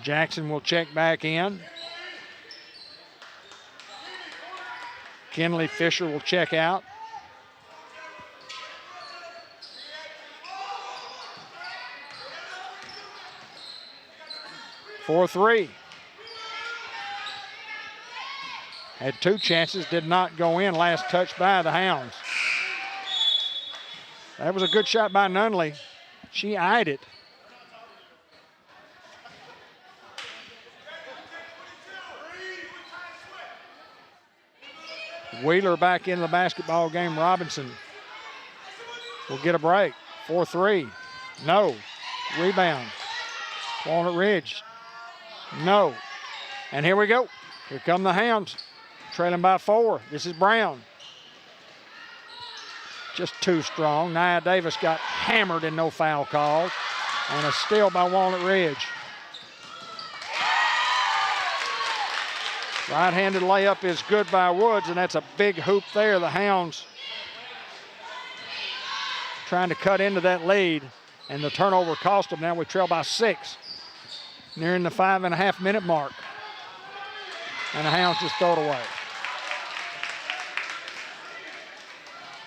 Jackson will check back in. Kenley Fisher will check out. For 3. Had 2 chances, did not go in. Last touch by the Hounds. That was a good shot by Nunnally. She eyed it. Wheeler back into the basketball game. Robinson will get a break. 4-3. No. Rebound. Walnut Ridge. No. And here we go. Here come the Hounds. Trailing by 4. This is Brown. Just too strong. Nia Davis got hammered and no foul called. And a steal by Walnut Ridge. Right-handed layup is good by Woods, and that's a big hoop there. The Hounds trying to cut into that lead, and the turnover cost them. Now we trail by 6, nearing the 5.5-minute mark. And the Hounds just throw it away.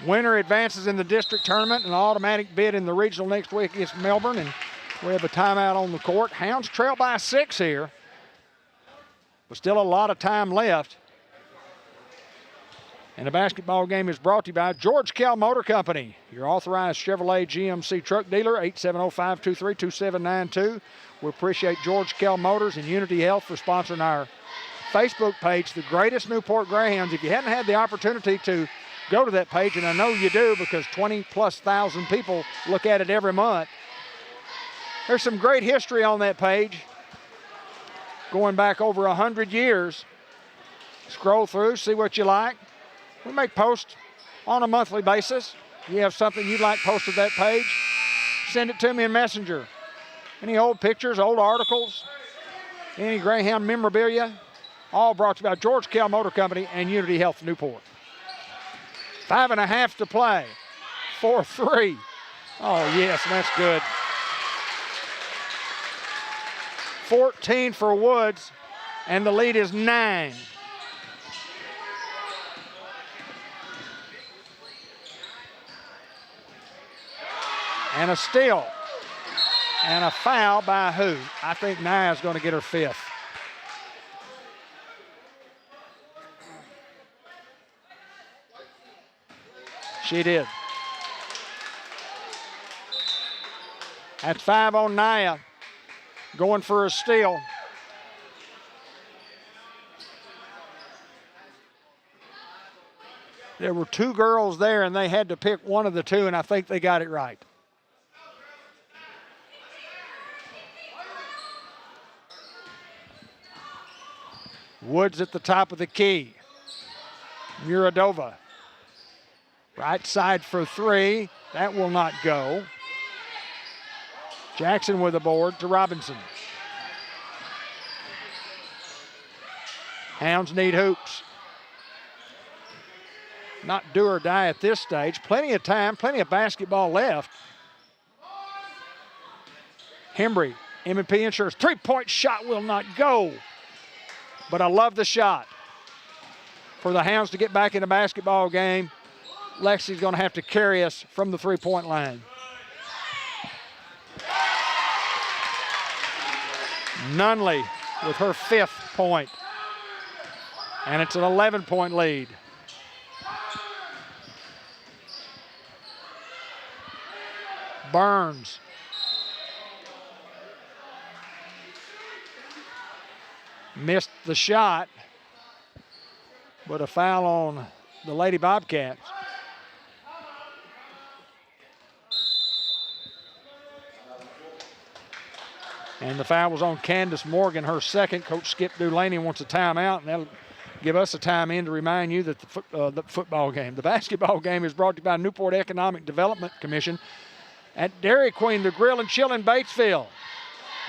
Winner advances in the district tournament, an automatic bid in the regional next week against Melbourne, and we have a timeout on the court. Hounds trail by 6 here, but still a lot of time left. And the basketball game is brought to you by George Kell Motor Company, your authorized Chevrolet GMC truck dealer, 870-523-2792. We appreciate George Kell Motors and Unity Health for sponsoring our Facebook page, The Greatest Newport Greyhounds. If you hadn't had the opportunity to go to that page, and I know you do because 20,000+ people look at it every month, there's some great history on that page going back over 100 years. Scroll through, see what you like. We make posts on a monthly basis. If you have something you'd like posted to that page, send it to me in Messenger. Any old pictures, old articles, any Greyhound memorabilia, all brought to you by George Kell Motor Company and Unity Health Newport. 5.5 to play. 4-3. Oh, yes, that's good. 14 for Woods, and the lead is 9. And a steal. And a foul by who? I think Nia's going to get her 5th. She did. That's 5 on Nia. Going for a steal. There were 2 girls there, and they had to pick one of the 2, and I think they got it right. Woods at the top of the key. Muradova. Right side for 3. That will not go. Jackson with a board to Robinson. Hounds need hoops. Not do or die at this stage. Plenty of time, plenty of basketball left. Hembry, M&P Insurance, 3-point shot will not go. But I love the shot. For the Hounds to get back in the basketball game, Lexi's going to have to carry us from the 3-point line. Nunley with her 5th point. And it's an 11-point lead. Burns. Missed the shot, but a foul on the Lady Bobcats. And the foul was on Candace Morgan, her 2nd. Coach Skip Dulaney wants a timeout, and that'll give us a time in to remind you that the basketball game is brought to you by Newport Economic Development Commission at Dairy Queen, the Grill and Chill in Batesville.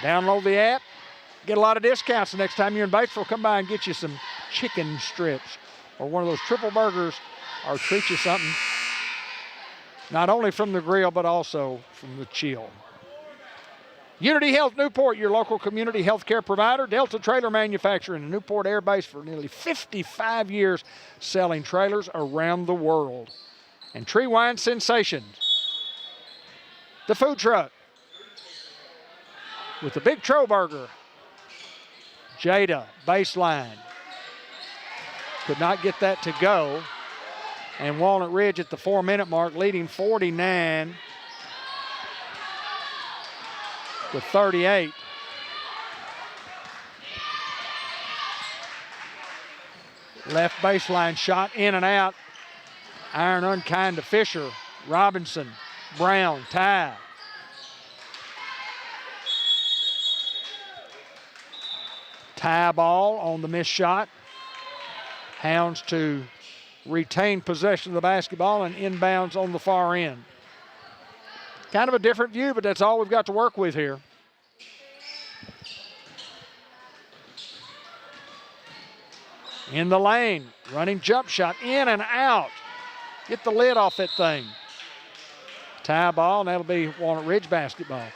Download the app. Get a lot of discounts the next time you're in Batesville. Come by and get you some chicken strips or one of those triple burgers, or treat you something not only from the grill but also from the chill. Unity Health Newport, your local community health care provider. Delta Trailer Manufacturer in the Newport Air Base for nearly 55 years, selling trailers around the world. And Tree Wine Sensations, the food truck with the Big Tro Burger. Jada, baseline. Could not get that to go. And Walnut Ridge at the 4-minute mark, leading 49 to 38. Left baseline shot, in and out. Iron unkind to Fisher. Robinson, Brown, tie. Tie ball on the missed shot. Hounds to retain possession of the basketball and inbounds on the far end. Kind of a different view, but that's all we've got to work with here. In the lane, running jump shot, in and out. Get the lid off that thing. Tie ball, and that'll be Walnut Ridge basketball.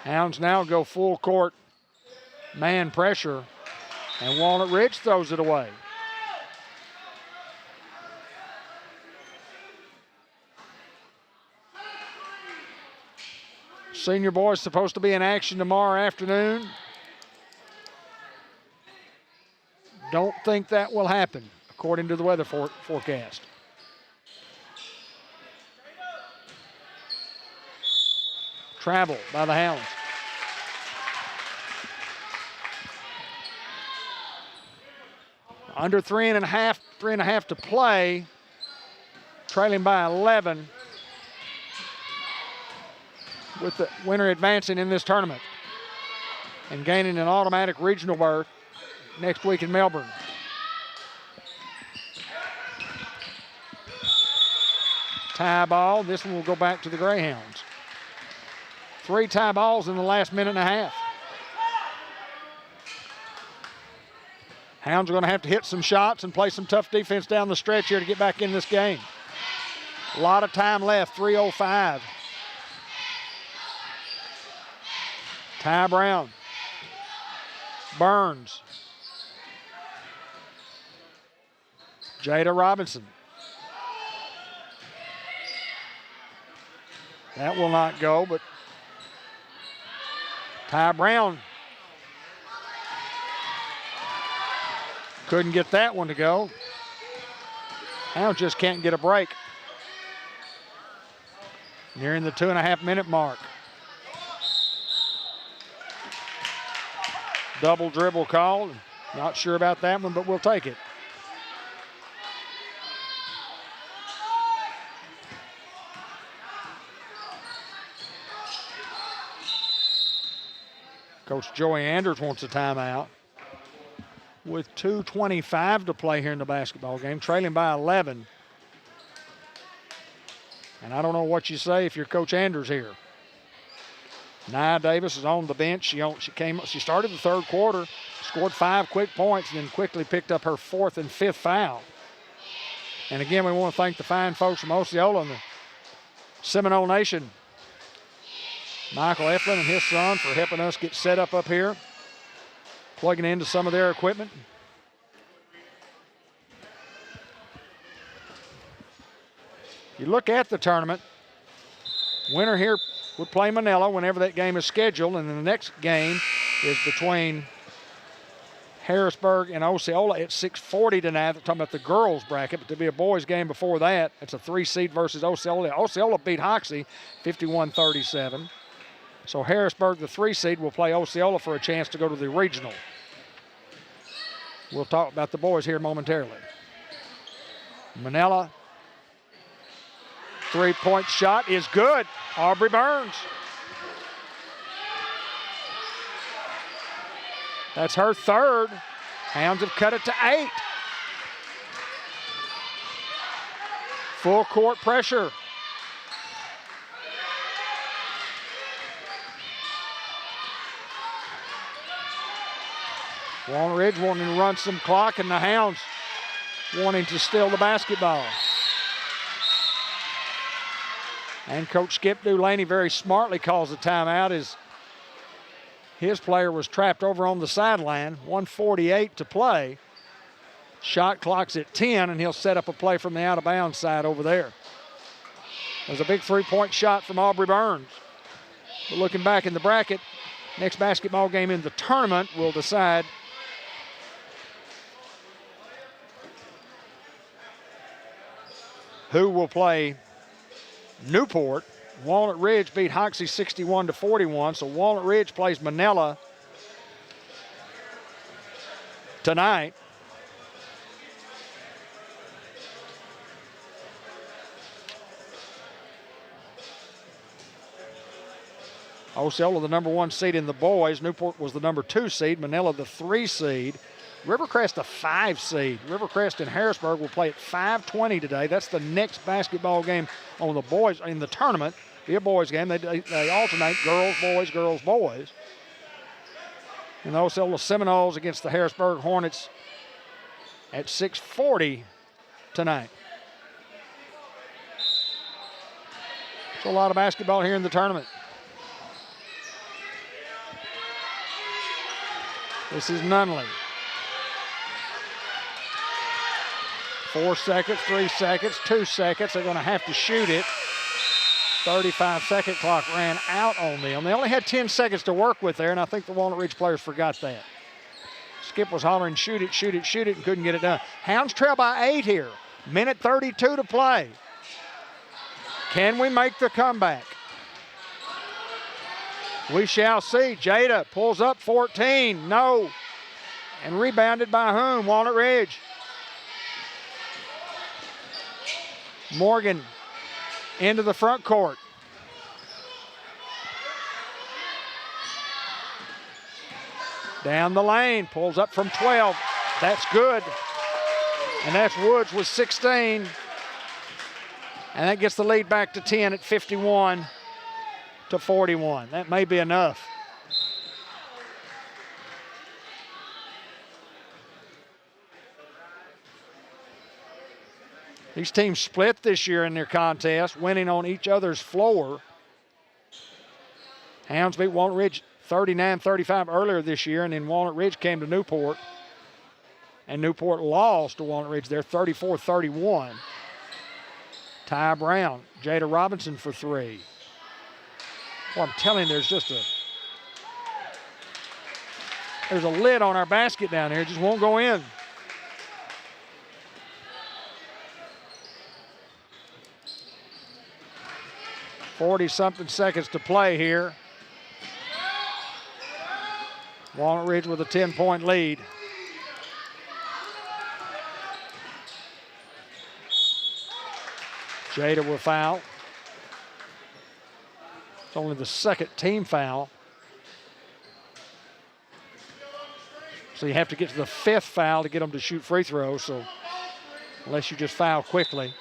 Hounds now go full court man pressure, and Walnut Ridge throws it away. Senior boys supposed to be in action tomorrow afternoon. Don't think that will happen, according to the weather forecast. Travel by the Hounds. Under 3.5 to play. Trailing by 11. With the winner advancing in this tournament and gaining an automatic regional berth next week in Melbourne. Tie ball. This one will go back to the Greyhounds. 3 tie balls in the last minute and a half. Hounds are going to have to hit some shots and play some tough defense down the stretch here to get back in this game. A lot of time left, 3:05. Ty Brown. Burns. Jada Robinson. That will not go, but Ty Brown couldn't get that one to go. Hounds just can't get a break. Nearing the 2.5 minute mark. Double dribble called. Not sure about that one, but we'll take it. Coach Joey Anders wants a timeout. With 2:25 to play here in the basketball game, trailing by 11. And I don't know what you say if you're Coach Anders here. Nia Davis is on the bench. She started the third quarter, scored 5 quick points, and then quickly picked up her 4th and 5th foul. And again, we want to thank the fine folks from Osceola and the Seminole Nation. Michael Eflin and his son for helping us get set up here, plugging into some of their equipment. If you look at the tournament, winner here would play Manila whenever that game is scheduled, and then the next game is between Harrisburg and Osceola at 6:40 tonight. They're talking about the girls bracket, but there'll be a boys game before that. It's a 3 seed versus Osceola. Osceola beat Hoxie 51-37. So Harrisburg, the 3 seed, will play Osceola for a chance to go to the regional. We'll talk about the boys here momentarily. Manila, 3-point shot is good. Aubrey Burns. That's her 3rd. Hounds have cut it to 8. Full court pressure. Walnut Ridge wanting to run some clock, and the Hounds wanting to steal the basketball. And Coach Skip Dulaney very smartly calls a timeout as his player was trapped over on the sideline. 1:48 to play. Shot clock's at 10, and he'll set up a play from the out-of-bounds side over there. There's a big 3-point shot from Aubrey Burns. But looking back in the bracket, next basketball game in the tournament will decide who will play Newport. Walnut Ridge beat Hoxie 61-41, so Walnut Ridge plays Manila tonight. Osceola, the number 1 seed in the boys. Newport was the number 2 seed. Manila, the 3 seed. Rivercrest, a 5 seed. Rivercrest and Harrisburg will play at 5:20 today. That's the next basketball game on the boys in the tournament. Be a boys game. They alternate girls, boys, girls, boys. And the Osceola Seminoles against the Harrisburg Hornets at 6:40 tonight. So a lot of basketball here in the tournament. This is Nunley. 4 seconds, 3 seconds, 2 seconds. They're going to have to shoot it. 35-second clock ran out on them. They only had 10 seconds to work with there, and I think the Walnut Ridge players forgot that. Skip was hollering, shoot it, shoot it, shoot it, and couldn't get it done. Hounds trail by 8 here. Minute 32 to play. Can we make the comeback? We shall see. Jada pulls up 14. No. And rebounded by whom? Walnut Ridge. Morgan into the front court. Down the lane. Pulls up from 12. That's good. And that's Woods with 16. And that gets the lead back to 10 at 51 to 41. That may be enough. These teams split this year in their contest, winning on each other's floor. Hounds beat Walnut Ridge 39-35 earlier this year, and then Walnut Ridge came to Newport, and Newport lost to Walnut Ridge there 34-31. Ty Brown, Jada Robinson for 3. Well, I'm telling you, there's a lid on our basket down there. It just won't go in. Forty-something seconds to play here. Walnut Ridge with a 10-point lead. Jada will foul. It's only the second team foul. So you have to get to the 5th foul to get them to shoot free throws, so unless you just foul quickly.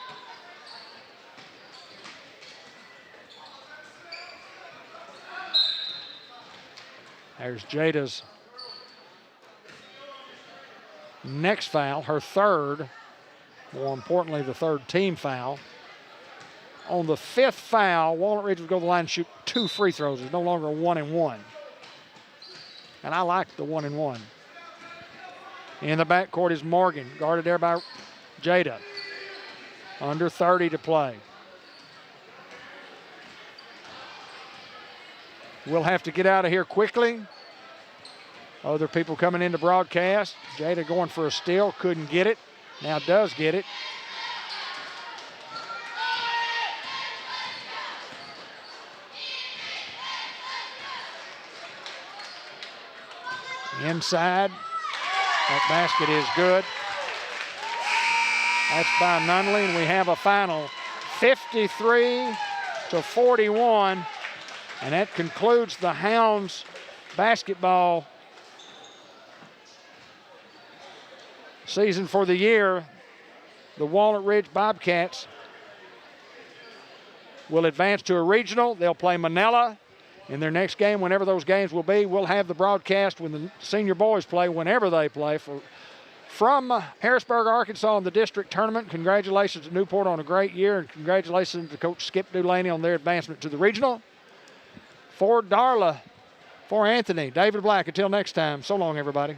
There's Jada's next foul, her 3rd, more importantly, the 3rd team foul. On the 5th foul, Walnut Ridge will go to the line and shoot 2 free throws. It's no longer a 1-and-1. And I like the 1-and-1. In the backcourt is Morgan, guarded there by Jada. Under 30 to play. We'll have to get out of here quickly. Other people coming in to broadcast. Jada going for a steal, couldn't get it. Now does get it. Inside. That basket is good. That's by Nunley, and we have a final 53-41. And that concludes the Hounds basketball season for the year. The Walnut Ridge Bobcats will advance to a regional. They'll play Manila in their next game, whenever those games will be. We'll have the broadcast when the senior boys play, whenever they play. From Harrisburg, Arkansas in the district tournament, congratulations to Newport on a great year, and congratulations to Coach Skip Dulaney on their advancement to the regional. For Darla, for Anthony, David Black, until next time, so long, everybody.